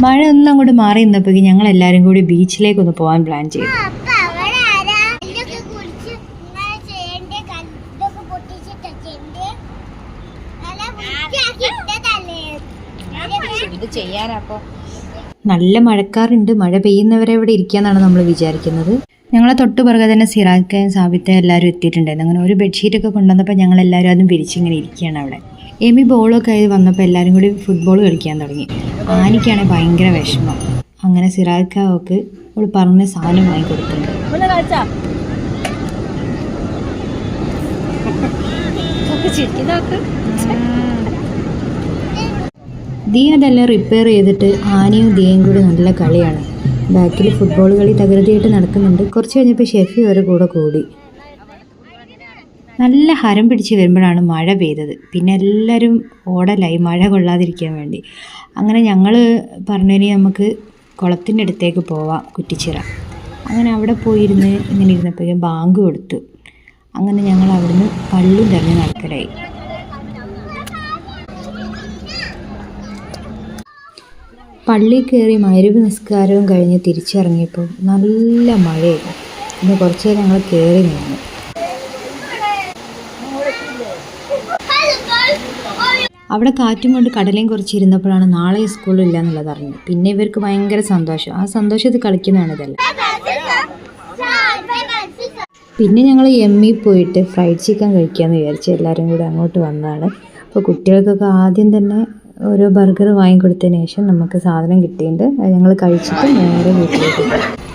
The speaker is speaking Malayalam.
മഴ ഒന്നും അങ്ങോട്ട് മാറി നിന്നപ്പോഴേക്കും ഞങ്ങൾ എല്ലാവരും കൂടി ബീച്ചിലേക്കൊന്ന് പോകാൻ പ്ലാൻ ചെയ്തു. നല്ല മഴക്കാറുണ്ട്. മഴ പെയ്യുന്നവരെ ഇവിടെ ഇരിക്കാന്നാണ് നമ്മൾ വിചാരിക്കുന്നത്. ഞങ്ങളെ തൊട്ട് പുറകെ തന്നെ സിറാഖയും സാബിത്ത എല്ലാവരും എത്തിയിട്ടുണ്ടായിരുന്നു. അങ്ങനെ ഒരു ബെഡ്ഷീറ്റൊക്കെ കൊണ്ടുവന്നപ്പോൾ ഞങ്ങൾ എല്ലാവരും അതും വിരിച്ചിങ്ങനെ ഇരിക്കുകയാണ് അവിടെ. എമി ബോളൊക്കെ ആയി വന്നപ്പോൾ എല്ലാവരും കൂടി ഫുട്ബോൾ കളിക്കാൻ തുടങ്ങി. ആനിക്കാണെങ്കിൽ ഭയങ്കര വിഷമം. അങ്ങനെ സിറാഖക്ക് അവൾ പറഞ്ഞ സാധനം വാങ്ങിക്കൊടുത്തിട്ടുണ്ട്. ദിയ അതെല്ലാം റിപ്പയർ ചെയ്തിട്ട് ആനയും ദിയയും കൂടി നല്ല കളിയാണ്. ബാക്കിൽ ഫുട്ബോൾ കളി തകൃതിയായിട്ട് നടക്കുന്നുണ്ട്. കുറച്ച് കഴിഞ്ഞപ്പോൾ ഷെഫി അവരെ കൂടെ കൂടി. നല്ല ഹരം പിടിച്ച് വരുമ്പോഴാണ് മഴ പെയ്തത്. പിന്നെ എല്ലാവരും ഓടലായി മഴ കൊള്ളാതിരിക്കാൻ വേണ്ടി. അങ്ങനെ ഞങ്ങൾ പറഞ്ഞിനി നമുക്ക് കുളത്തിൻ്റെ അടുത്തേക്ക് പോവാം, കുറ്റിച്ചിറ. അങ്ങനെ അവിടെ പോയിരുന്ന് ഇങ്ങനെ ഇരുന്നപ്പോഴേക്കും ബാങ്ക് കൊടുത്തു. അങ്ങനെ ഞങ്ങൾ അവിടുന്ന് പള്ളി തിരഞ്ഞ് നടക്കലായി. പള്ളിയിൽ കയറി മഗ്‌രിബ് നിസ്കാരവും കഴിഞ്ഞ് തിരിച്ചിറങ്ങിയപ്പോൾ നല്ല മഴയായിരുന്നു. പിന്നെ കുറച്ച് നേരം ഞങ്ങൾ കയറി നിന്നു. അവിടെ കാറ്റും കൊണ്ട് കടലയും കുറച്ചിരുന്നപ്പോഴാണ് നാളെ സ്കൂളില്ല എന്നുള്ളത് അറിഞ്ഞത്. പിന്നെ ഇവർക്ക് ഭയങ്കര സന്തോഷം. ആ സന്തോഷത്തിൽ കളിക്കുന്നതാണ് ഇതെല്ലാം. പിന്നെ ഞങ്ങൾ എമ്മി പോയിട്ട് ഫ്രൈഡ് ചിക്കൻ കഴിക്കാമെന്ന് വിചാരിച്ച് എല്ലാവരും കൂടി അങ്ങോട്ട് വന്നതാണ്. അപ്പോൾ കുട്ടികൾക്കൊക്കെ ആദ്യം തന്നെ ഓരോ ബർഗർ വാങ്ങിക്കൊടുത്തതിന് ശേഷം നമുക്ക് സാധനം കിട്ടിയിട്ടുണ്ട്. അത് ഞങ്ങൾ കഴിച്ചിട്ട് നേരെ വീട്ടിലേക്ക് പോയി.